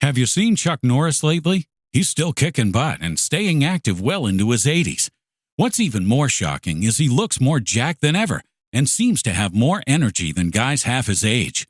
Have you seen Chuck Norris lately? He's still kicking butt and staying active well into his 80s. What's even more shocking is he looks more jacked than ever and seems to have more energy than guys half his age.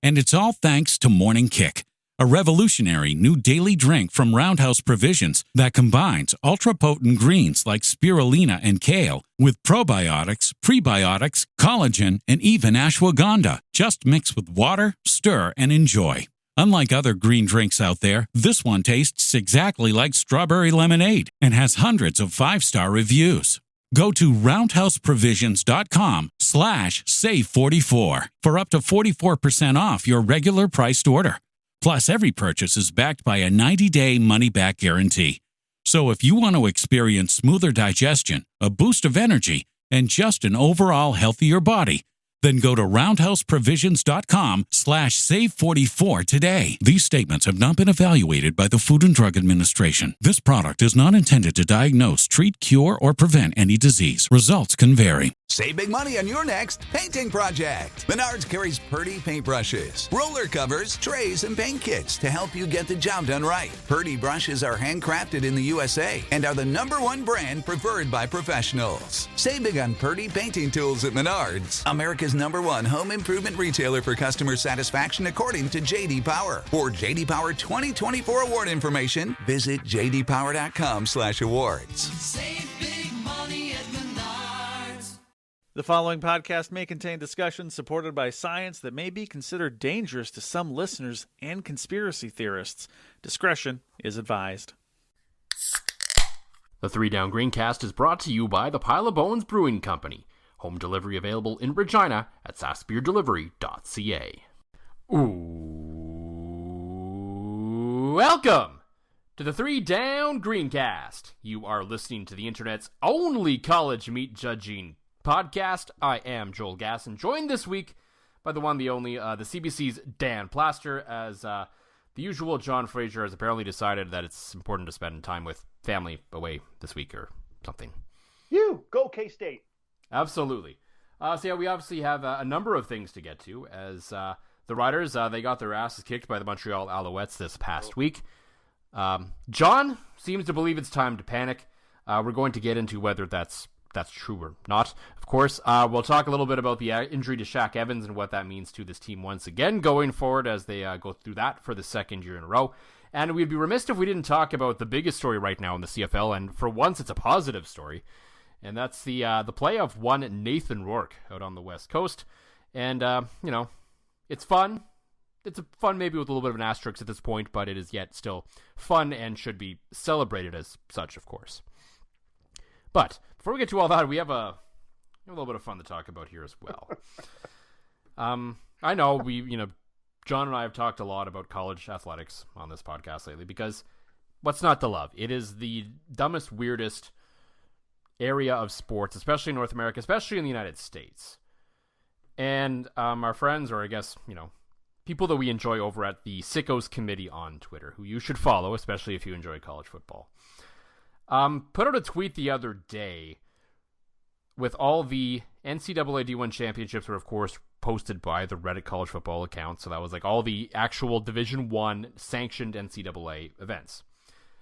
And it's all thanks to Morning Kick, a revolutionary new daily drink from Roundhouse Provisions that combines ultra-potent greens like spirulina and kale with probiotics, prebiotics, collagen, and even ashwagandha. Just mix with water, stir, and enjoy. Unlike other green drinks out there, this one tastes exactly like strawberry lemonade and has hundreds of 5-star reviews. Go to roundhouseprovisions.com/save44 for up to 44% off your regular priced order. Plus, every purchase is backed by a 90-day money-back guarantee. So if you want to experience smoother digestion, a boost of energy, and just an overall healthier body, then go to roundhouseprovisions.com/save44 today. These statements have not been evaluated by the Food and Drug Administration. This product is not intended to diagnose, treat, cure, or prevent any disease. Results can vary. Save big money on your next painting project. Menards carries Purdy paintbrushes, roller covers, trays, and paint kits to help you get the job done right. Purdy brushes are handcrafted in the USA and are the #1 brand preferred by professionals. Save big on Purdy painting tools at Menards, America's #1 home improvement retailer for customer satisfaction according to J.D. Power. For J.D. Power 2024 award information, visit jdpower.com/awards. Save big money at Menards. The following podcast may contain discussions supported by science that may be considered dangerous to some listeners and conspiracy theorists. Discretion is advised. The 3 Down Greencast is brought to you by the Pile O'Bones Brewing Company. Home delivery available in Regina at sassbeerdelivery.ca. Welcome to the 3 Down Greencast. You are listening to the internet's only college meat judging podcast. I am Joel Gasson, joined this week by the one, the only, the CBC's Dan Plaster. As the usual, John Fraser has apparently decided that it's important to spend time with family away this week or something. You go K-State. Absolutely. So yeah, we obviously have a number of things to get to, as the Riders, they got their asses kicked by the Montreal Alouettes this past week. John seems to believe it's time to panic. We're going to get into whether that's true or not. Of course, we'll talk a little bit about the injury to Shaq Evans and what that means to this team once again going forward as they go through that for the second year in a row. And we'd be remiss if we didn't talk about the biggest story right now in the CFL, and for once it's a positive story. And that's the play of one Nathan Rourke out on the West Coast. And, it's fun. It's fun maybe with a little bit of an asterisk at this point, but it is yet still fun and should be celebrated as such, of course. But before we get to all that, we have a little bit of fun to talk about here as well. I know John and I have talked a lot about college athletics on this podcast lately because what's not to love? It is the dumbest, weirdest area of sports, especially in North America, especially in the United States. And our friends, or I guess, people that we enjoy over at the Sickos Committee on Twitter, who you should follow, especially if you enjoy college football, put out a tweet the other day with all the NCAA D1 championships were, of course, posted by the Reddit college football account. So that was like all the actual Division I sanctioned NCAA events.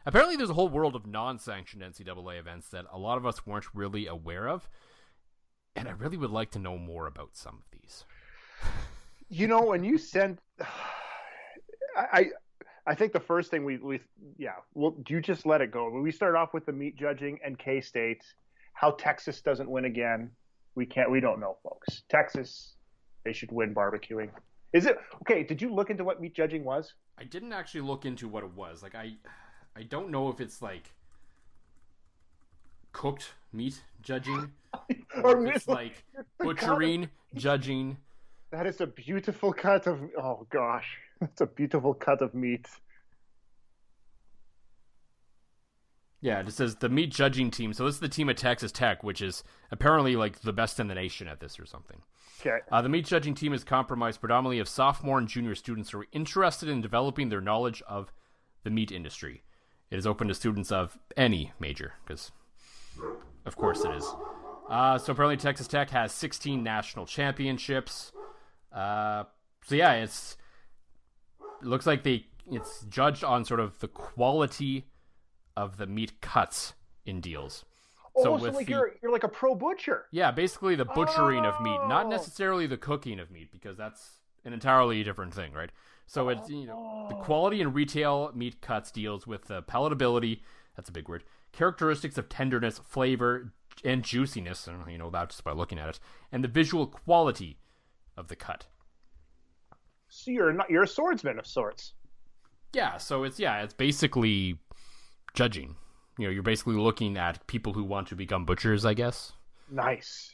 Apparently, there's a whole world of non-sanctioned NCAA events that a lot of us weren't really aware of. And I really would like to know more about some of these. When you sent... I think the first thing do you just let it go? When we start off with the meat judging and K-State, how Texas doesn't win again, we don't know, folks. Texas, they should win barbecuing. Is it... Okay, did you look into what meat judging was? I didn't actually look into what it was. Like, I don't know if it's like cooked meat judging or if it's like butchering, judging. That is a beautiful cut of, oh gosh, that's a beautiful cut of meat. Yeah, it says the meat judging team. So this is the team at Texas Tech, which is apparently like the best in the nation at this or something. Okay. The meat judging team is comprised predominantly of sophomore and junior students who are interested in developing their knowledge of the meat industry. It is open to students of any major, because of course it is. So apparently Texas Tech has 16 national championships. So yeah, it looks like they it's judged on sort of the quality of the meat cuts in deals. So like you're like a pro butcher. Yeah, basically the butchering of meat, not necessarily the cooking of meat, because that's an entirely different thing, right? So it's the quality in retail meat cuts deals with the palatability, that's a big word, characteristics of tenderness, flavor, and juiciness, and you know that just by looking at it, and the visual quality of the cut. So you're a swordsman of sorts. Yeah, so it's basically judging. You know, you're basically looking at people who want to become butchers, I guess. Nice.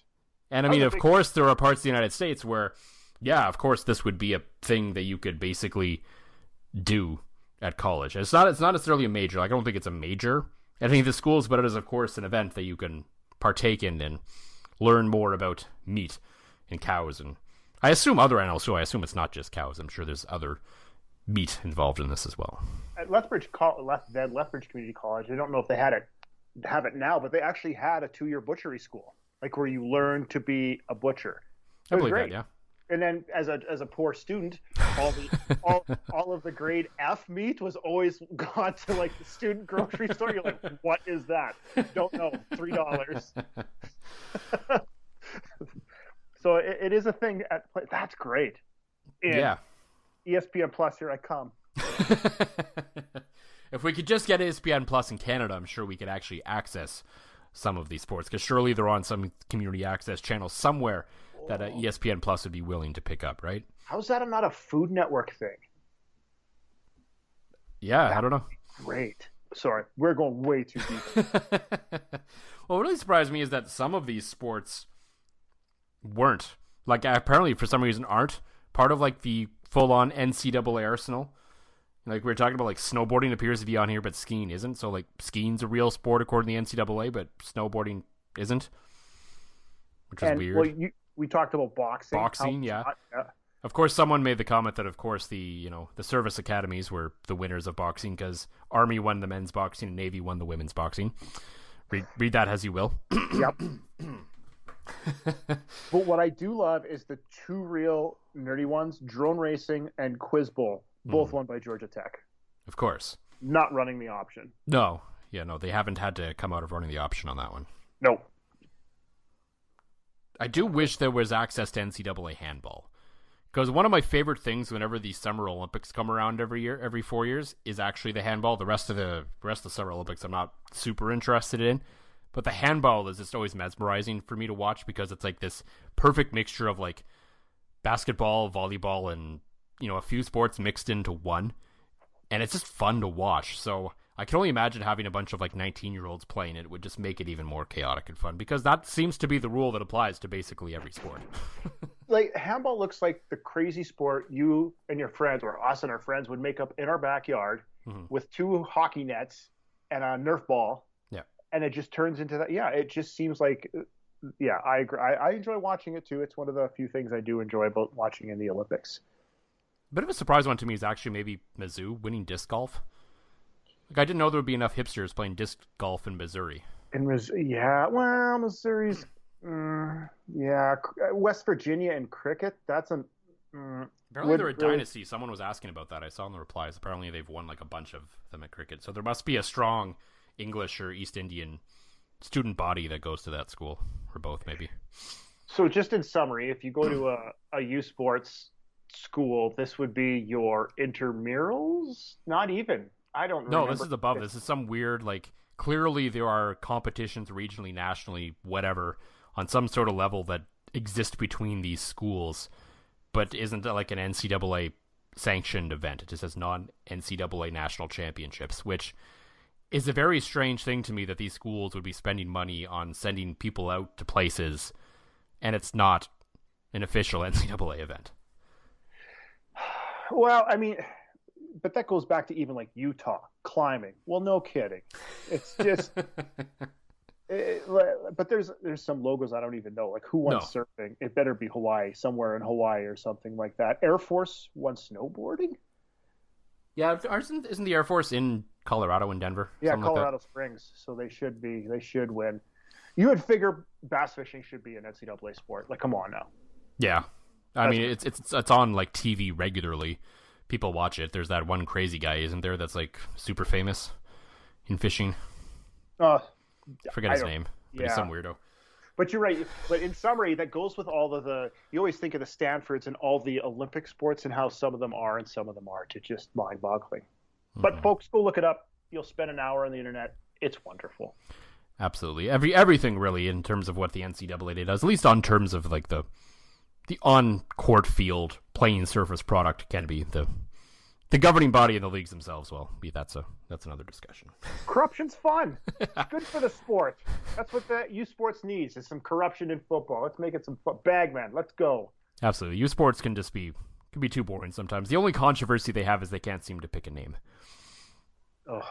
And I mean, of course, there are parts of the United States where, yeah, of course, this would be a thing that you could basically do at college. It's not necessarily a major. Like, I don't think it's a major at any of the schools, but it is, of course, an event that you can partake in and learn more about meat and cows. And I assume other animals, so I assume it's not just cows. I'm sure there's other meat involved in this as well. At Lethbridge Community College, I don't know if they have it now, but they actually had a 2-year butchery school, like where you learn to be a butcher. I believe that, yeah. And then as a poor student, all of the grade F meat was always gone to like the student grocery store. You're like, what is that? Don't know. $3. So it is a thing at play. That's great. And yeah. ESPN Plus, here I come. If we could just get ESPN Plus in Canada, I'm sure we could actually access some of these sports, because surely they're on some community access channel somewhere that ESPN Plus would be willing to pick up, right? How's that not a Food Network thing? Yeah, I don't know. Great. Sorry, we're going way too deep. Well, what really surprised me is that some of these sports weren't. Like, apparently, for some reason, aren't part of, like, the full-on NCAA arsenal. Like, we were talking about, like, snowboarding appears to be on here, but skiing isn't. So, like, skiing's a real sport according to the NCAA, but snowboarding isn't, which is weird. Well, we talked about boxing. Boxing, yeah. Of course, someone made the comment that, of course, the service academies were the winners of boxing because Army won the men's boxing and Navy won the women's boxing. Read that as you will. Yep. But what I do love is the 2 real nerdy ones, drone racing and quiz bowl, both won by Georgia Tech. Of course. Not running the option. No. Yeah, no, they haven't had to come out of running the option on that one. No. I do wish there was access to NCAA handball. Because one of my favorite things whenever the Summer Olympics come around every 4 years is actually the handball. The rest of the Summer Olympics I'm not super interested in. But the handball is just always mesmerizing for me to watch because it's like this perfect mixture of like basketball, volleyball, and a few sports mixed into one. And it's just fun to watch. So I can only imagine having a bunch of like 19-year-olds playing it would just make it even more chaotic and fun, because that seems to be the rule that applies to basically every sport. Like, handball looks like the crazy sport you and your friends, or us and our friends, would make up in our backyard with 2 hockey nets and a Nerf ball. Yeah. And it just turns into that. Yeah, it just seems like, yeah, I agree. I enjoy watching it too. It's one of the few things I do enjoy about watching in the Olympics. A bit of a surprise one to me is actually maybe Mizzou winning disc golf. Like, I didn't know there would be enough hipsters playing disc golf in Missouri. Yeah, well, Missouri's, yeah, West Virginia and cricket. That's an. Apparently they're a dynasty. Someone was asking about that. I saw in the replies. Apparently they've won like a bunch of them at cricket. So there must be a strong English or East Indian student body that goes to that school, or both maybe. So just in summary, if you go to a U Sports school, this would be your intramurals? Not even. I don't remember. No, this is above. This is some weird, like, clearly there are competitions regionally, nationally, whatever, on some sort of level that exist between these schools, but isn't like an NCAA sanctioned event. It just says non-NCAA national championships, which is a very strange thing to me, that these schools would be spending money on sending people out to places, and it's not an official NCAA event. Well, I mean, but that goes back to even like Utah climbing. Well, no kidding. It's just, but there's some logos I don't even know. Like, who won surfing? It better be Hawaii, somewhere in Hawaii or something like that. Air Force won snowboarding. Yeah, isn't the Air Force in Colorado and Denver? Yeah, Colorado Springs. So they should win. You would figure bass fishing should be an NCAA sport. Like, come on now. Yeah. I mean, it's on like TV regularly people watch it. There's that one crazy guy, isn't there, that's like super famous in fishing? I forget his name, but he's some weirdo. But you're right. But in summary, that goes with all of the. You always think of the Stanfords and all the Olympic sports and how some of them are and some of them aren't. It's just mind-boggling. Mm-hmm. But folks, go look it up. You'll spend an hour on the internet. It's wonderful. Absolutely, everything really in terms of what the NCAA does, at least on terms of like the on-court field playing surface product, can be the governing body in the leagues themselves. Well, that's another discussion. Corruption's fun. It's good for the sport. That's what the U Sports needs, is some corruption in football. Let's make it some Bagman. Let's go. Absolutely. U Sports can be too boring sometimes. The only controversy they have is they can't seem to pick a name. Oh,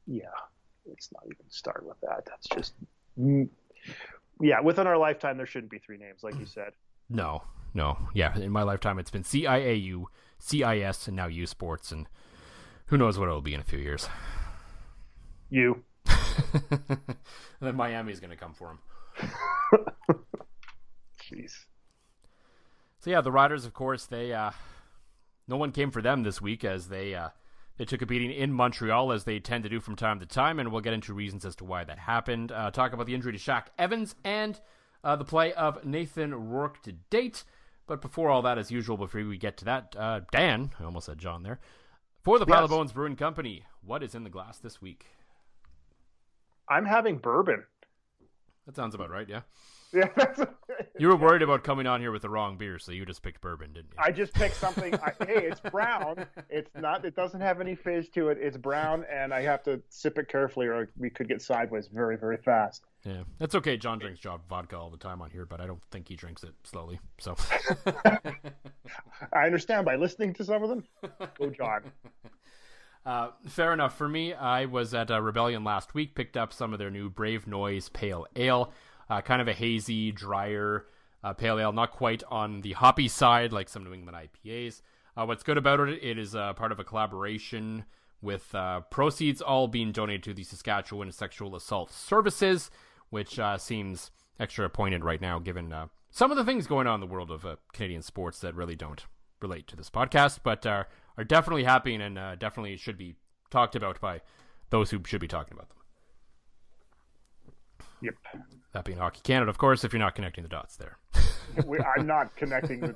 yeah. Let's not even start with that. That's just... Yeah, within our lifetime, there shouldn't be 3 names, like you said. No. Yeah, in my lifetime, it's been CIAU, CIS, and now U Sports, and who knows what it'll be in a few years. You. And then Miami's going to come for him. Jeez. So yeah, the Riders, of course, they no one came for them this week as they took a beating in Montreal, as they tend to do from time to time, and we'll get into reasons as to why that happened. Talk about the injury to Shaq Evans and the play of Nathan Rourke to date. But before all that, as usual, before we get to that, Dan, I almost said John there, for the Pile O'Bones Brewing Company, what is in the glass this week? I'm having bourbon. That sounds about right, yeah. Yeah, you were worried about coming on here with the wrong beer, so you just picked bourbon, didn't you? I just picked something. Hey, it's brown. It's not. It doesn't have any fizz to it. It's brown, and I have to sip it carefully, or we could get sideways very, very fast. Yeah, that's okay. John drinks vodka all the time on here, but I don't think he drinks it slowly. So I understand by listening to some of them. Go, John. Fair enough. For me, I was at Rebellion last week, picked up some of their new Brave Noise Pale Ale. Kind of a hazy, drier pale ale, not quite on the hoppy side like some New England IPAs. What's good about it, it is part of a collaboration with proceeds all being donated to the Saskatchewan Sexual Assault Services, which seems extra poignant right now given some of the things going on in the world of Canadian sports that really don't relate to this podcast, but are definitely happening and definitely should be talked about by those who should be talking about them. Yep. That being Hockey Canada, of course, if you're not connecting the dots there. I'm not connecting.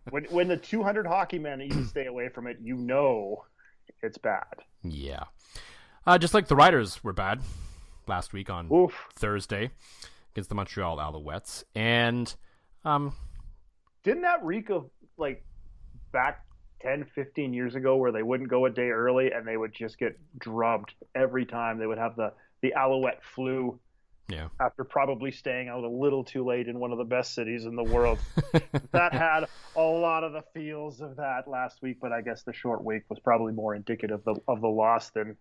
When the 200 hockey men even stay away from it, you know it's bad. Yeah. Just like the Riders were bad last week on Thursday against the Montreal Alouettes. And didn't that reek of like back 10, 15 years ago where they wouldn't go a day early and they would just get drubbed every time? They would have the Alouette flu. Yeah. After probably staying out a little too late in one of the best cities in the world. That had a lot of the feels of that last week, but I guess the short week was probably more indicative of the loss than...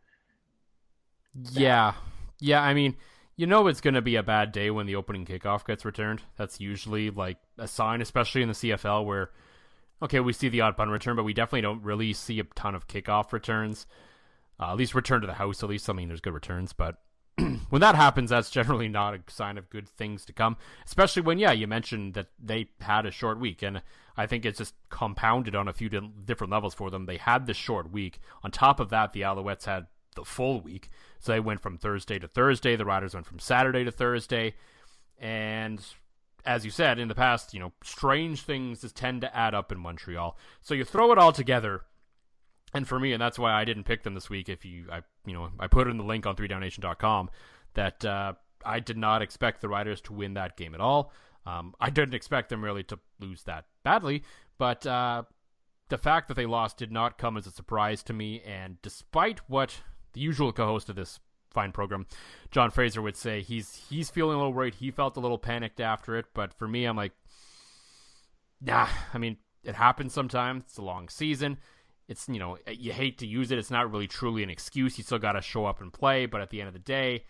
Yeah. Yeah, I mean, you know it's going to be a bad day when the opening kickoff gets returned. That's usually like a sign, especially in the CFL where, okay, we see the odd punt return, but we definitely don't really see a ton of kickoff returns. At least return to the house, at least. I mean, there's good returns, but when that happens, that's generally not a sign of good things to come, especially when, you mentioned that they had a short week, and I think it's just compounded on a few different levels for them. They had this short week. On top of that, the Alouettes had the full week, so they went from Thursday to Thursday. The Riders went from Saturday to Thursday, and as you said, in the past, strange things just tend to add up in Montreal. So you throw it all together, and for me, and that's why I didn't pick them this week. I put it in the link on 3downnation.com that I did not expect the Riders to win that game at all. I didn't expect them really to lose that badly, but the fact that they lost did not come as a surprise to me. And despite what the usual co-host of this fine program, John Fraser, would say, he's feeling a little worried. He felt a little panicked after it, but for me, I'm like, nah. I mean, it happens sometimes. It's a long season. It's, you hate to use it. It's not really truly an excuse. You still got to show up and play. But at the end of the day,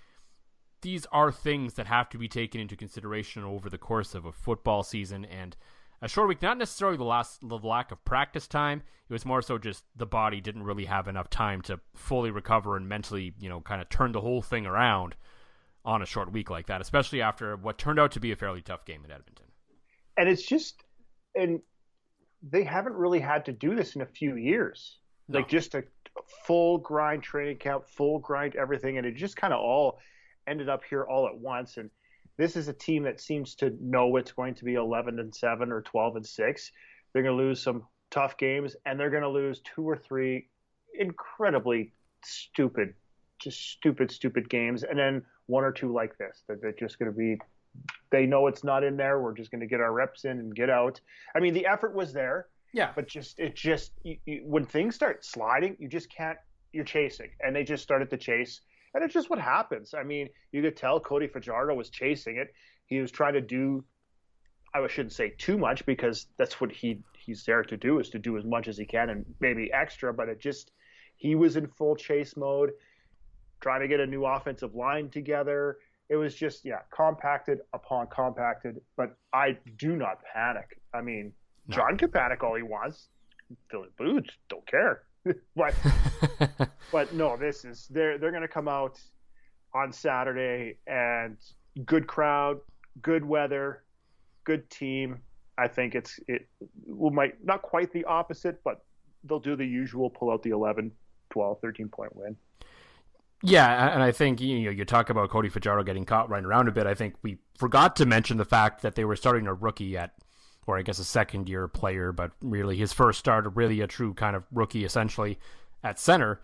these are things that have to be taken into consideration over the course of a football season. And a short week, not necessarily the lack of practice time. It was more so just the body didn't really have enough time to fully recover and mentally, kind of turn the whole thing around on a short week like that, especially after what turned out to be a fairly tough game in Edmonton. And it's just... and they haven't really had to do this in a few years. No. Like just a full grind training camp, full grind everything, and it just kind of all ended up here all at once. And this is a team that seems to know it's going to be 11-7 or 12-6. They're going to lose some tough games, and they're going to lose 2 or 3 incredibly stupid games, and then 1 or 2 like this that they're just going to be. They know it's not in there. We're just going to get our reps in and get out. I mean, the effort was there. Yeah. But when things start sliding, you just can't. You're chasing, and they just started to chase, and it's just what happens. I mean, you could tell Cody Fajardo was chasing it. He was trying to do. I shouldn't say too much because that's what he's there to do, is to do as much as he can and maybe extra. But he was in full chase mode, trying to get a new offensive line together. It was just, compacted upon compacted, but I do not panic. I mean, no. John can panic all he wants. Philly Blues don't care. but no, they're going to come out on Saturday, and good crowd, good weather, good team. I think it might not quite the opposite, but they'll do the usual, pull out the 11, 12, 13-point win. Yeah, and I think you talk about Cody Fajardo getting caught running around a bit. I think we forgot to mention the fact that they were starting a rookie or I guess a second-year player, but really his first start, really a true kind of rookie essentially at center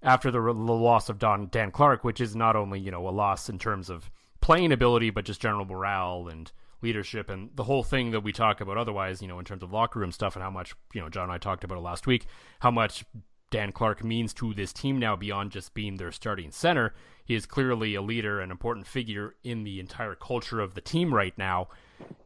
after the loss of Dan Clark, which is not only a loss in terms of playing ability, but just general morale and leadership and the whole thing that we talk about otherwise, in terms of locker room stuff and how much, John and I talked about it last week, how much Dan Clark means to this team now beyond just being their starting center. He is clearly a leader, an important figure in the entire culture of the team right now.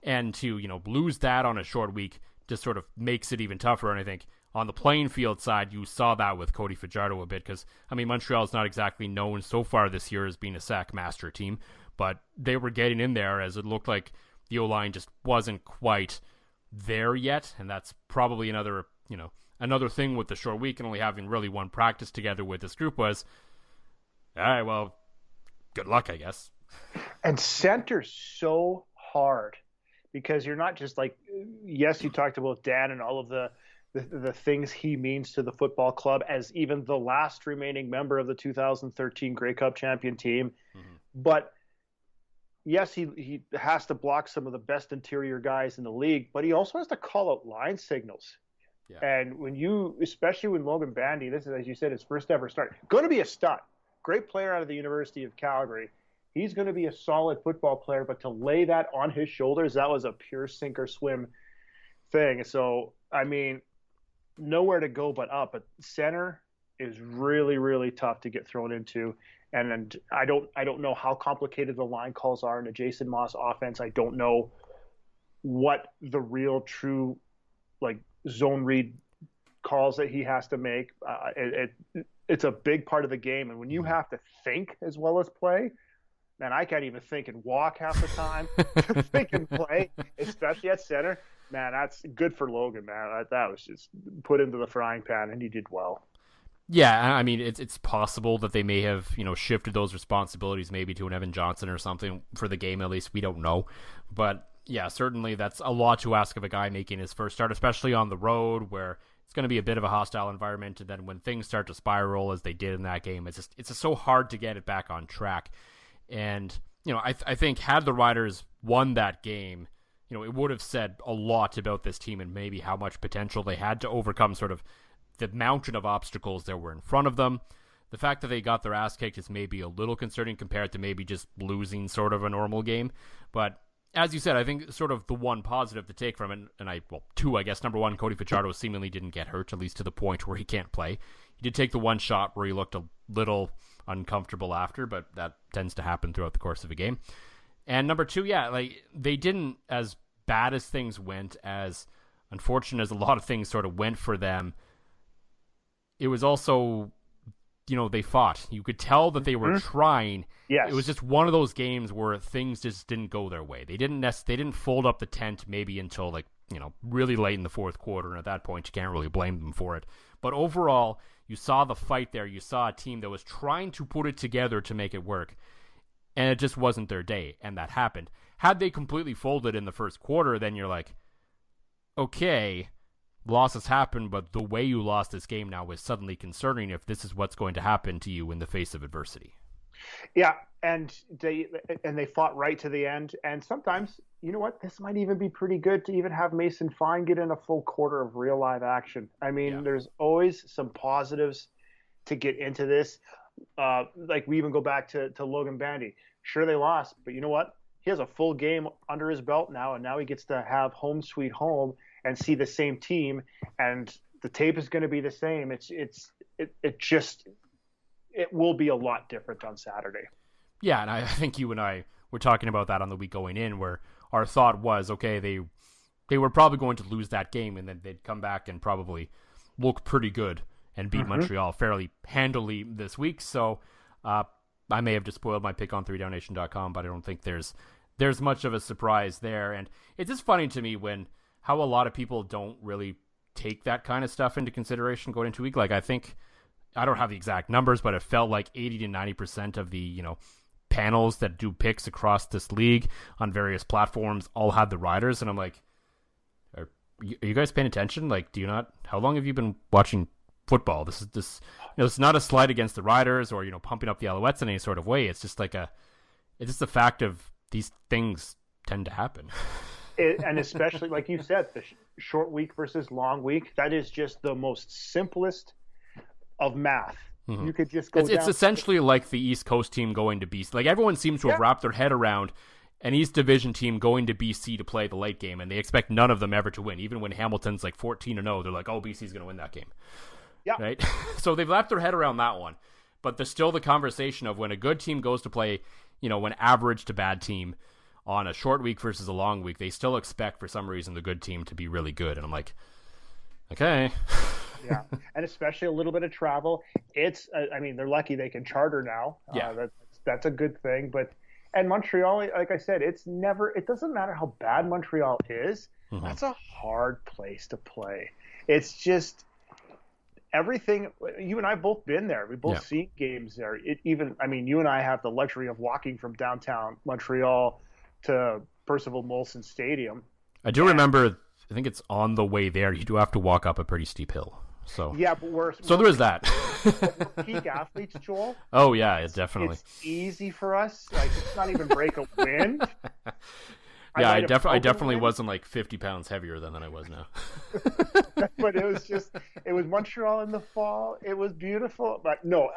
And to, lose that on a short week just sort of makes it even tougher. And I think on the playing field side, you saw that with Cody Fajardo a bit because, Montreal is not exactly known so far this year as being a sack master team, but they were getting in there as it looked like the O-line just wasn't quite there yet. And that's probably another thing with the short week and only having really one practice together with this group was, all right, well, good luck, I guess. And center's so hard because you're not just like, yes, you talked about Dan and all of the things he means to the football club as even the last remaining member of the 2013 Grey Cup champion team. Mm-hmm. But yes, he has to block some of the best interior guys in the league, but he also has to call out line signals. Yeah. And especially when Logan Bandy, this is, as you said, his first ever start, going to be a stud. Great player out of the University of Calgary. He's going to be a solid football player, but to lay that on his shoulders, that was a pure sink or swim thing. So, nowhere to go but up. But center is really, really tough to get thrown into. And I don't know how complicated the line calls are in a Jason Moss offense. I don't know what the real true zone read calls that he has to make. It's a big part of the game. And when you have to think as well as play, man, I can't even think and walk half the time. Think and play, especially at center. Man, that's good for Logan, man. That was just put into the frying pan, and he did well. Yeah, it's possible that they may have, shifted those responsibilities maybe to an Evan Johnson or something for the game, at least. We don't know. But yeah, certainly that's a lot to ask of a guy making his first start, especially on the road where it's going to be a bit of a hostile environment. And then when things start to spiral as they did in that game, it's just so hard to get it back on track. And, I think had the Riders won that game, it would have said a lot about this team and maybe how much potential they had to overcome sort of the mountain of obstacles that were in front of them. The fact that they got their ass kicked is maybe a little concerning compared to maybe just losing sort of a normal game. But as you said, I think sort of the one positive to take from it, two, I guess. Number one, Cody Fajardo seemingly didn't get hurt, at least to the point where he can't play. He did take the one shot where he looked a little uncomfortable after, but that tends to happen throughout the course of a game. And number two, they didn't, as bad as things went, as unfortunate as a lot of things sort of went for them, it was also, they fought. You could tell that they were trying. Yes. It was just one of those games where things just didn't go their way. They didn't fold up the tent maybe until really late in the fourth quarter, and at that point you can't really blame them for it. But overall, you saw the fight there. You saw a team that was trying to put it together to make it work, and it just wasn't their day, and that happened. Had they completely folded in the first quarter, then you're like, okay, losses happen, but the way you lost this game now is suddenly concerning if this is what's going to happen to you in the face of adversity. Yeah, and they fought right to the end. And sometimes, you know what, this might even be pretty good to even have Mason Fine get in a full quarter of real live action. I mean, There's always some positives to get into this. Like we even go back to Logan Bandy. Sure, they lost, but you know what? He has a full game under his belt now, and now he gets to have home sweet home and see the same team, and the tape is going to be the same. It will be a lot different on Saturday. Yeah, and I think you and I were talking about that on the week going in, where our thought was, okay, they were probably going to lose that game, and then they'd come back and probably look pretty good and beat Montreal fairly handily this week. So I may have just spoiled my pick on 3downnation.com, but I don't think there's much of a surprise there. And it's just funny to me how a lot of people don't really take that kind of stuff into consideration going into a week. Like, I think, I don't have the exact numbers, but it felt like 80 to 90% of the, panels that do picks across this league on various platforms all had the Riders. And I'm like, are you guys paying attention? Like, do you not? How long have you been watching football? It's not a slight against the Riders or, pumping up the Alouettes in any sort of way. It's just it's just the fact of these things tend to happen. And especially, like you said, the short week versus long week, that is just the most simplest of math. Mm-hmm. You could just go It's essentially like the East Coast team going to BC. Like, everyone seems to have wrapped their head around an East Division team going to BC to play the late game, and they expect none of them ever to win. Even when Hamilton's like 14-0, they're like, oh, BC's going to win that game. Yeah. Right? So they've wrapped their head around that one. But there's still the conversation of when a good team goes to play, an average to bad team on a short week versus a long week, they still expect for some reason the good team to be really good. And I'm like, okay. Yeah, and especially a little bit of travel. They're lucky they can charter now. Yeah. That's a good thing. And Montreal, like I said, it doesn't matter how bad Montreal is. Mm-hmm. That's a hard place to play. It's just everything. You and I have both been there. We've both seen games there. You and I have the luxury of walking from downtown Montreal to Percival Molson Stadium. I do remember, I think it's on the way there, you do have to walk up a pretty steep hill. So yeah, but there is that. We're peak athletes, Joel. Oh yeah, it's definitely. It's easy for us. Like, it's not even break a wind. Yeah, I definitely wasn't like 50 pounds heavier than I was now. But it was Montreal in the fall. It was beautiful, but no.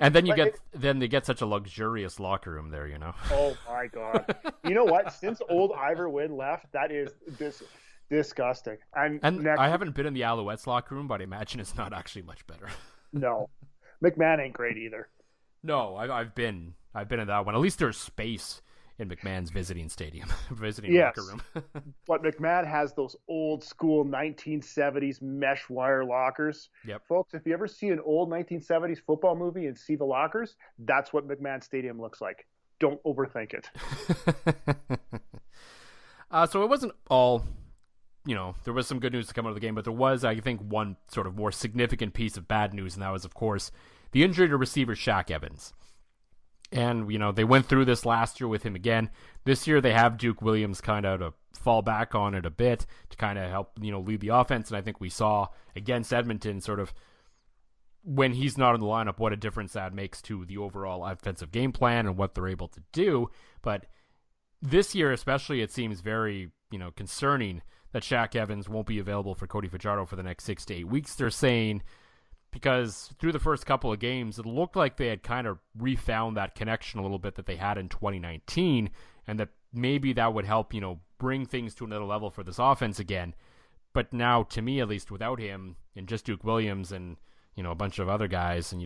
And then they get such a luxurious locker room there, Oh my God! You know what? Since old Ivor Wynn left, that is disgusting. And I haven't been in the Alouettes locker room, but I imagine it's not actually much better. No, McMahon ain't great either. No, I've been in that one. At least there's space in McMahon's visiting locker room. But McMahon has those old school 1970s mesh wire lockers. Yep. Folks, if you ever see an old 1970s football movie and see the lockers, that's what McMahon Stadium looks like. Don't overthink it. So it wasn't all, there was some good news to come out of the game, but there was, I think, one sort of more significant piece of bad news, and that was, of course, the injury to receiver Shaq Evans. And, they went through this last year with him again. This year they have Duke Williams kind of to fall back on it a bit to kind of help, lead the offense. And I think we saw against Edmonton sort of when he's not in the lineup, what a difference that makes to the overall offensive game plan and what they're able to do. But this year especially, it seems very, concerning that Shaq Evans won't be available for Cody Fajardo for the next 6 to 8 weeks. They're saying, because through the first couple of games, it looked like they had kind of refound that connection a little bit that they had in 2019, and that maybe that would help, bring things to another level for this offense again. But now, to me at least, without him and just Duke Williams and, a bunch of other guys, and,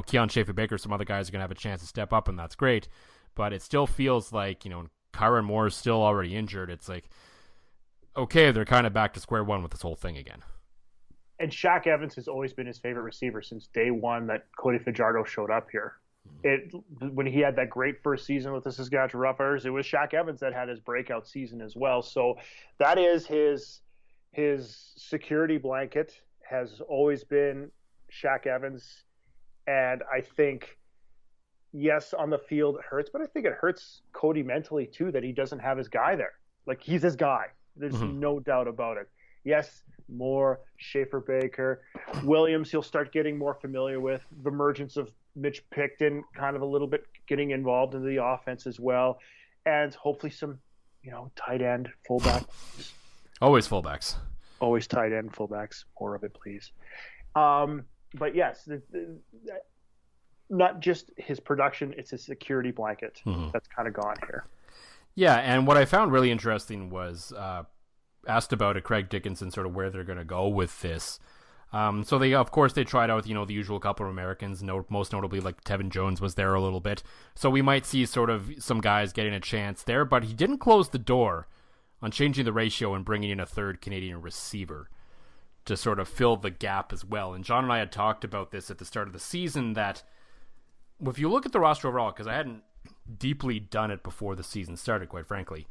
Keon Schaefer-Baker, some other guys are going to have a chance to step up, and that's great. But it still feels like, Kyron Moore is still already injured. It's like, okay, they're kind of back to square one with this whole thing again. And Shaq Evans has always been his favorite receiver since day one that Cody Fajardo showed up here. When he had that great first season with the Saskatchewan Roughriders, it was Shaq Evans that had his breakout season as well. So that is his security blanket, has always been Shaq Evans. And I think, yes, on the field it hurts, but I think it hurts Cody mentally too that he doesn't have his guy there. Like, he's his guy. There's no doubt about it. Yes, more Schaefer-Baker. Williams, he'll start getting more familiar with. The emergence of Mitch Picton kind of a little bit getting involved in the offense as well. And hopefully some, tight end, fullback. Always fullbacks. Always tight end, fullbacks. More of it, please. But yes, not just his production, it's a security blanket that's kind of gone here. Yeah, and what I found really interesting was asked about Craig Dickinson, sort of where they're going to go with this. So they tried out, the usual couple of Americans, most notably like Tevin Jones was there a little bit. So we might see sort of some guys getting a chance there, but he didn't close the door on changing the ratio and bringing in a third Canadian receiver to sort of fill the gap as well. And John and I had talked about this at the start of the season, that if you look at the roster overall, because I hadn't deeply done it before the season started, quite frankly,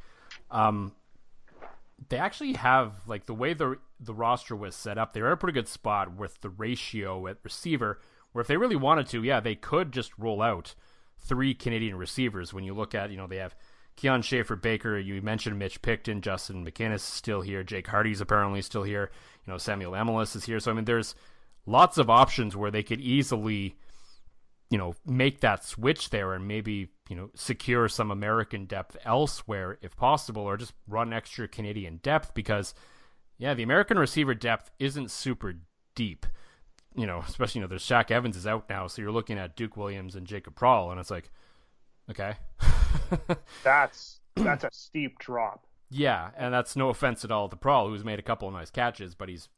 they actually have, like, the way the roster was set up, they were at a pretty good spot with the ratio at receiver, where if they really wanted to, they could just roll out 3 Canadian receivers. When you look at, they have Keon Schaefer-Baker, you mentioned Mitch Picton, Justin McInnes is still here, Jake Hardy's apparently still here, Samuel Amelis is here. So, there's lots of options where they could easily, make that switch there and maybe, secure some American depth elsewhere if possible, or just run extra Canadian depth, because, the American receiver depth isn't super deep. Especially, there's Shaq Evans is out now, so you're looking at Duke Williams and Jacob Prohl, and it's like, okay. That's a steep drop. Yeah, and that's no offense at all to Prohl, who's made a couple of nice catches, but he's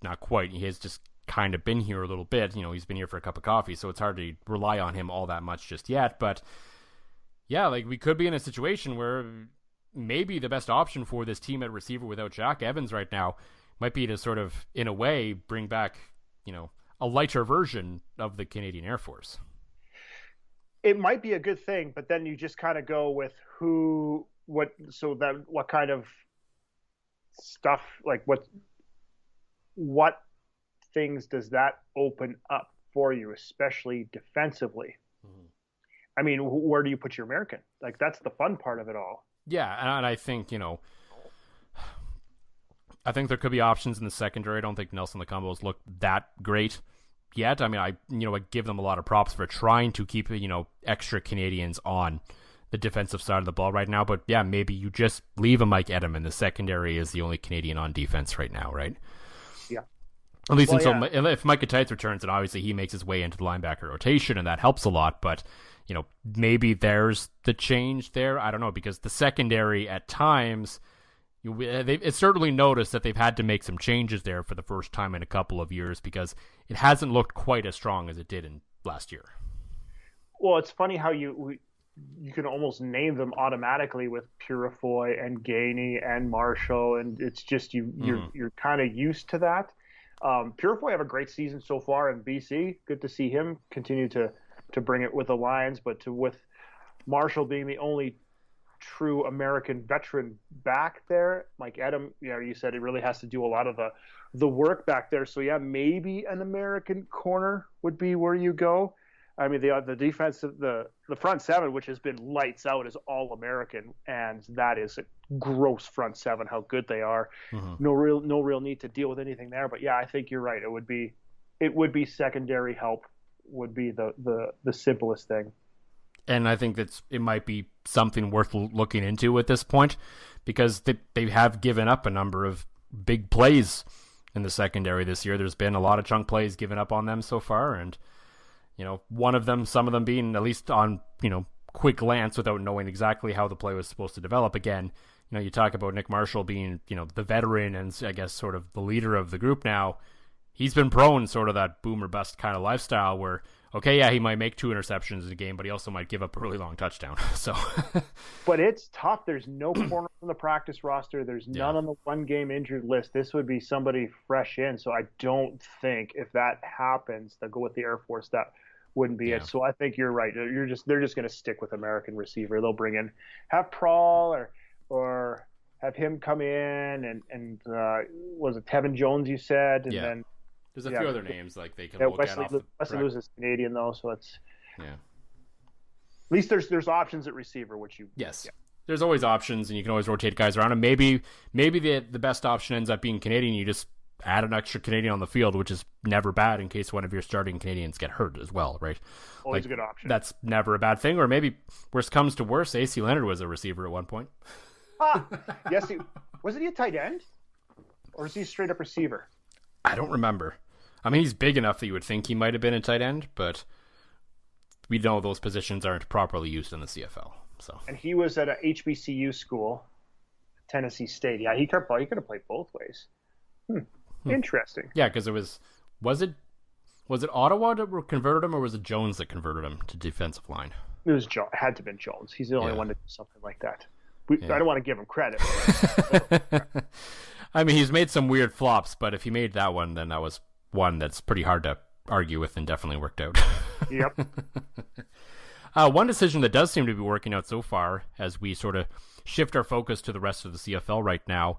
not quite. He has just kind of been here a little bit. He's been here for a cup of coffee, so it's hard to rely on him all that much just yet. But yeah, like, we could be in a situation where maybe the best option for this team at receiver without Shaq Evans right now might be to sort of, in a way, bring back, a lighter version of the Canadian Air Force. It might be a good thing, but then you just kind of go with what kind of stuff, like what things does that open up for you, especially defensively? I mean, where do you put your American? Like, that's the fun part of it all. Yeah, and I think, I think there could be options in the secondary. I don't think Nelson Lecombos look that great yet. I mean, I give them a lot of props for trying to keep, extra Canadians on the defensive side of the ball right now. But yeah, maybe you just leave a Mike Edelman. The secondary is the only Canadian on defense right now, right? Yeah. At least if Micah Tights returns, and obviously he makes his way into the linebacker rotation, and that helps a lot. But, maybe there's the change there. I don't know, because the secondary at times, it's certainly noticed that they've had to make some changes there for the first time in a couple of years, because it hasn't looked quite as strong as it did in last year. Well, it's funny how you can almost name them automatically with Purifoy and Gainey and Marshall, and it's just you're kind of used to that. Purifoy have a great season so far in BC. Good to see him continue to bring it with the Lions, but with Marshall being the only true American veteran back there, Mike Edem, you said it really has to do a lot of the work back there. So yeah, maybe an American corner would be where you go. I mean, the defense, the front seven, which has been lights out, is all American, and that is a gross front seven. How good they are. No real need to deal with anything there. But yeah, I think you're right. It would be secondary help would be the simplest thing. And I think it might be something worth looking into at this point, because they have given up a number of big plays in the secondary this year. There's been a lot of chunk plays given up on them so far, and some of them being, at least on quick glance without knowing exactly how the play was supposed to develop. Again, you talk about Nick Marshall being the veteran and I guess sort of the leader of the group now. He's been prone sort of that boom or bust kind of lifestyle where, okay, yeah, he might make 2 interceptions in a game, but he also might give up a really long touchdown. So, but it's tough. There's no corner on the practice roster. There's none on the 1-game injured list. This would be somebody fresh in. So I don't think if that happens, they'll go with the Air Force. That wouldn't be it. So I think you're right. They're just going to stick with American receiver. They'll bring in, have Prohl or have him come in and was it Tevin Jones you said, and then. There's a few other names like they can look at. Wesley Lewis is Canadian though, so it's at least there's options at receiver, which you yes. Yeah. there's always options, and you can always rotate guys around. And maybe the best option ends up being Canadian. You just add an extra Canadian on the field, which is never bad in case one of your starting Canadians get hurt as well, right? Always a good option. That's never a bad thing. Or maybe worst comes to worst, AC Leonard was a receiver at one point. Yes, wasn't he a tight end? Or is he a straight up receiver? I don't remember. I mean, he's big enough that you would think he might have been a tight end, but we know those positions aren't properly used in the CFL. So. And he was at a HBCU school, Tennessee State. Yeah, he could have played both ways. Interesting. Yeah, because was it Ottawa that converted him, or was it Jones that converted him to defensive line? It was It had to have been Jones. He's the only one to do something like that. I don't want to give him credit. I mean, he's made some weird flops, but if he made that one, then that was one that's pretty hard to argue with and definitely worked out. Yep. One decision that does seem to be working out so far, as we sort of shift our focus to the rest of the CFL right now,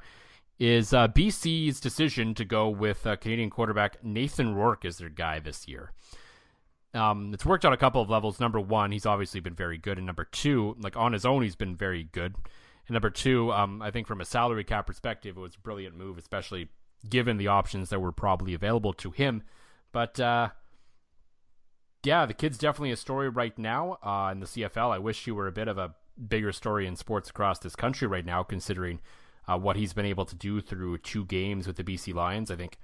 is BC's decision to go with Canadian quarterback Nathan Rourke as their guy this year. It's worked on a couple of levels. Number one, he's obviously been very good. And number two, like on his own, he's been very good. And number two, I think from a salary cap perspective, it was a brilliant move, especially given the options that were probably available to him. But yeah, the kid's definitely a story right now in the CFL. I wish he were a bit of a bigger story in sports across this country right now, considering what he's been able to do through 2 games with the BC Lions. I think,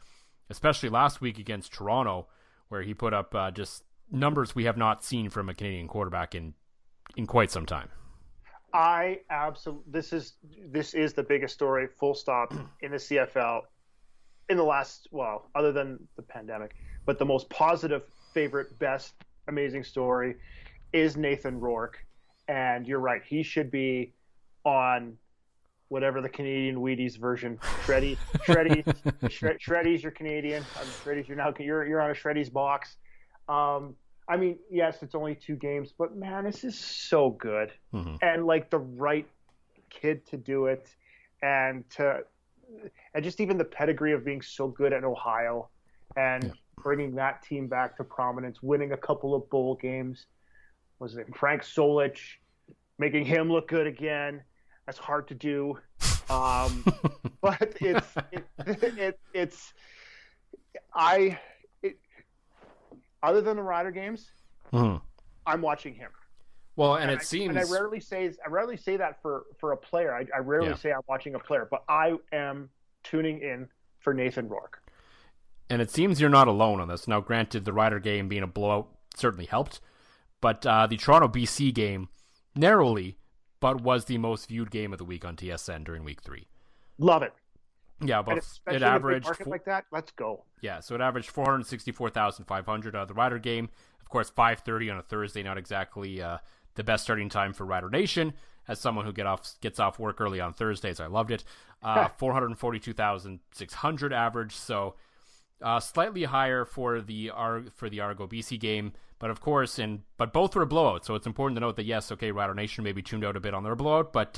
especially last week against Toronto, where he put up just numbers we have not seen from a Canadian quarterback in quite some time. I absolutely. This is the biggest story, full stop, in the CFL in the last, well, other than the pandemic, but the most positive, favorite, best, amazing story is Nathan Rourke. And you're right, he should be on whatever the Canadian Wheaties version. Shreddy's your Canadian. Shreddy's you're on a Shreddy's box. I mean, yes, it's only 2 games, but man, this is so good. Mm-hmm. And like the right kid to do it, and just even the pedigree of being so good at Ohio and bringing that team back to prominence, winning a couple of bowl games. Was it Frank Solich, making him look good again? That's hard to do. But other than the Rider games, I'm watching him. Well, and it seems, and I rarely say that for a player. I rarely say I'm watching a player, but I am tuning in for Nathan Rourke. And it seems you're not alone on this. Now, granted, the Rider game being a blowout certainly helped, but the Toronto BC game narrowly, but was the most viewed game of the week on TSN during week 3. Love it. Yeah, but it averaged market like that. Let's go. Yeah, so it averaged 464,500. The Rider game, of course, 5:30 on a Thursday, not exactly the best starting time for Rider Nation. As someone who gets off work early on Thursdays, I loved it. 442,600 average, so slightly higher for the Argo BC game, but of course, but both were blowouts. So it's important to note that yes, okay, Rider Nation maybe tuned out a bit on their blowout, but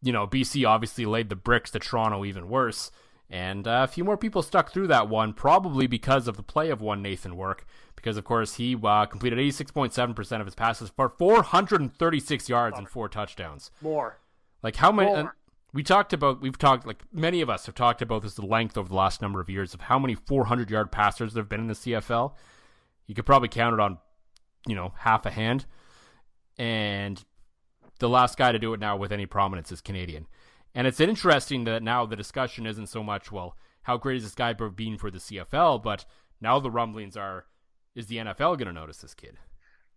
BC obviously laid the bricks to Toronto even worse, and a few more people stuck through that one, probably because of the play of one Nathan Rourke, because of course he completed 86.7% of his passes for 436 yards and 4 touchdowns. More. Like how many? We've talked, like many of us have talked about this, the length over the last number of years of how many 400-yard passers there have been in the CFL. You could probably count it on, half a hand. And the last guy to do it now with any prominence is Canadian. And it's interesting that now the discussion isn't so much, well, how great is this guy been for the CFL, but now the rumblings are, is the NFL going to notice this kid?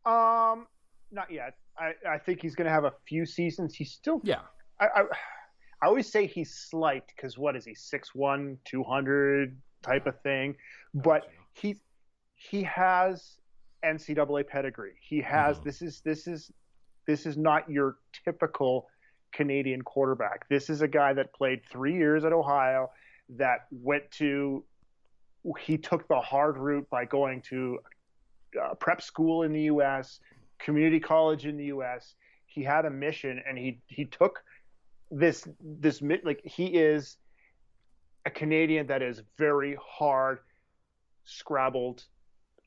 Not yet. I think he's going to have a few seasons. He's still... Yeah. I always say he's slight because what is he, 6'1", 200 type of thing, but he has NCAA pedigree. He has this is not your typical Canadian quarterback. This is a guy that played 3 years at Ohio, that he took the hard route by going to prep school in the U.S., community college in the U.S. He had a mission, and he took this like he is a Canadian that is very hard scrabbled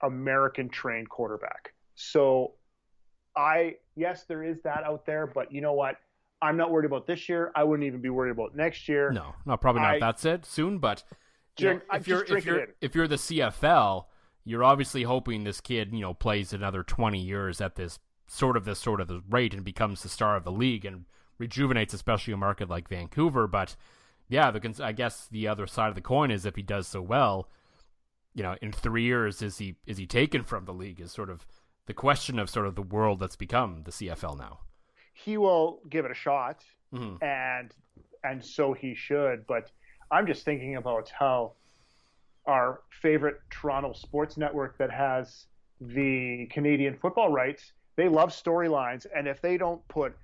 American trained quarterback. So yes, there is that out there, but you know what? I'm not worried about this year. I wouldn't even be worried about next year. No, probably not. That's it soon. But if you're the CFL, you're obviously hoping this kid, plays another 20 years at this sort of the rate and becomes the star of the league and rejuvenates, especially a market like Vancouver. But yeah, I guess the other side of the coin is if he does so well, in 3 years, is he taken from the league? Is sort of the question of sort of the world that's become the CFL now. He will give it a shot, Mm-hmm. and so he should. But I'm just thinking about how our favorite Toronto sports network that has the Canadian football rights, they love storylines, and if they don't put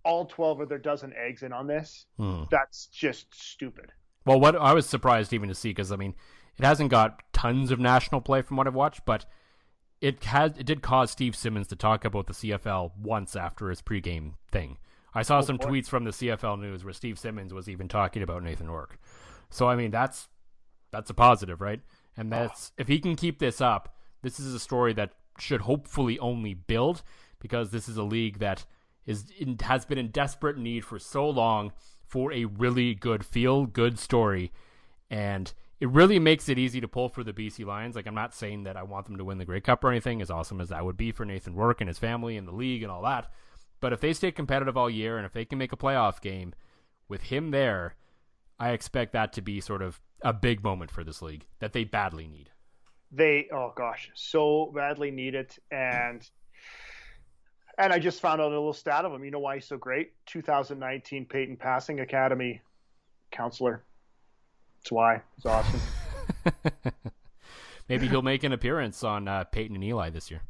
all 12 of their dozen eggs in on this, that's just stupid. Well, what I was surprised even to see, because it hasn't got tons of national play from what I've watched, but it did cause Steve Simmons to talk about the CFL once after his pregame thing. I saw some tweets from the CFL News where Steve Simmons was even talking about Nathan Rourke. So that's a positive, right? And if he can keep this up, this is a story that should hopefully only build, because this is a league that has been in desperate need for so long for a really good feel-good story, and it really makes it easy to pull for the BC Lions. I'm not saying that I want them to win the Grey Cup or anything, as awesome as that would be for Nathan Rourke and his family and the league and all that. But if they stay competitive all year and if they can make a playoff game with him there, I expect that to be sort of a big moment for this league that they badly need. They, so badly need it. And I just found out a little stat of him. You know why he's so great? 2019 Peyton Passing Academy counselor. That's why. It's awesome. Maybe he'll make an appearance on Peyton and Eli this year.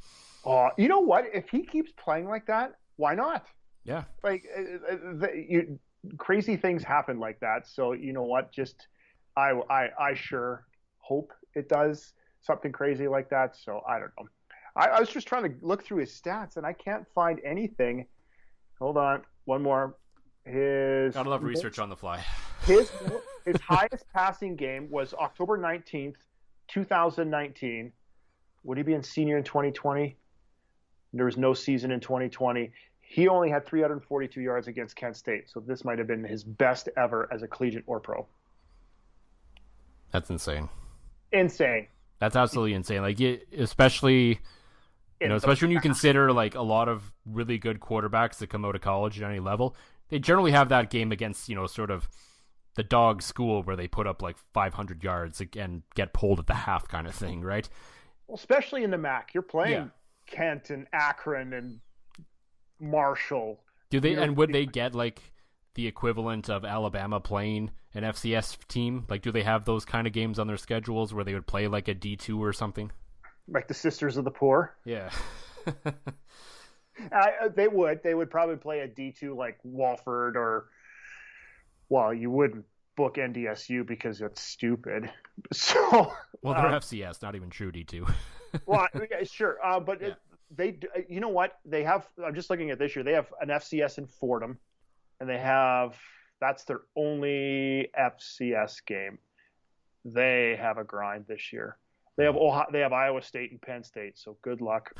You know what? If he keeps playing like that, why not? Yeah. Crazy things happen like that. So you know what? Just I sure hope it does something crazy like that. So I don't know. I was just trying to look through his stats and I can't find anything. Hold on, one more. Gotta love research on the fly. His highest passing game was October 19th, 2019. Would he be in senior in 2020? There was no season in 2020. He only had 342 yards against Kent State, so this might have been his best ever as a collegiate or pro. That's insane. Insane. That's absolutely insane. Especially when you consider a lot of really good quarterbacks that come out of college at any level, they generally have that game against, sort of the dog school where they put up 500 yards and get pulled at the half kind of thing, right? Well, especially in the MAC. You're playing Kent and Akron and Marshall. Do they, and would they get the equivalent of Alabama playing an FCS team? Do they have those kind of games on their schedules where they would play a D2 or something? Like the Sisters of the Poor? Yeah. They would probably play a D2 like Walford you wouldn't book NDSU because it's stupid. So they're FCS, not even true D2. Well, yeah, sure. But they, you know what? They have, I'm just looking at this year, they have an FCS in Fordham, and that's their only FCS game. They have a grind this year. They have Iowa State and Penn State, so good luck,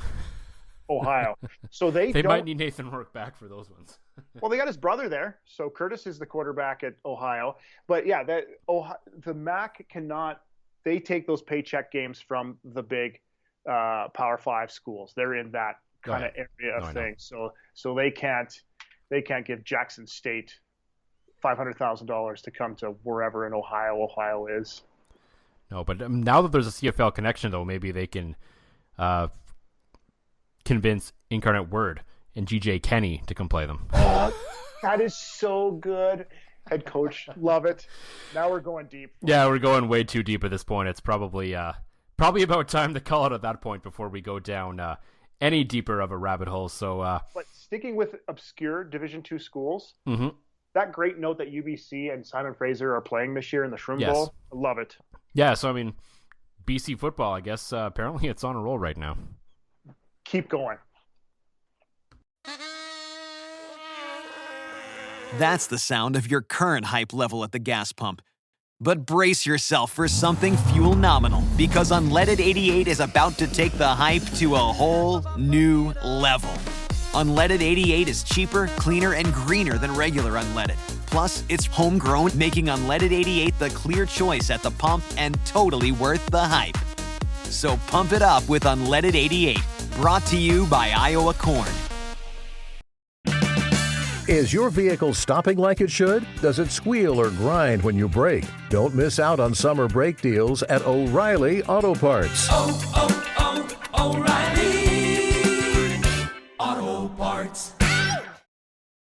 Ohio. So they might need Nathan Rourke back for those ones. Well, they got his brother there, so Curtis is the quarterback at Ohio. But yeah, the MAC cannot. They take those paycheck games from the big Power 5 schools. They're in that kind of area of things. So they can't give Jackson State $500,000 to come to wherever in Ohio is. No, but now that there's a CFL connection, though, maybe they can convince Incarnate Word and GJ Kenny to come play them. Oh, that is so good. Head coach, love it. Now we're going deep. Yeah, we're going way too deep at this point. It's probably about time to call it at that point before we go down any deeper of a rabbit hole. So, but sticking with obscure Division II schools, that great note that UBC and Simon Fraser are playing this year in the Shroom Bowl, I love it. Yeah, so BC football, I guess apparently it's on a roll right now. Keep going. That's the sound of your current hype level at the gas pump. But brace yourself for something fuel-nominal, because Unleaded 88 is about to take the hype to a whole new level. Unleaded 88 is cheaper, cleaner, and greener than regular unleaded. Plus, it's homegrown, making Unleaded 88 the clear choice at the pump and totally worth the hype. So pump it up with Unleaded 88. Brought to you by Iowa Corn. Is your vehicle stopping like it should? Does it squeal or grind when you brake? Don't miss out on summer brake deals at O'Reilly Auto Parts. Oh,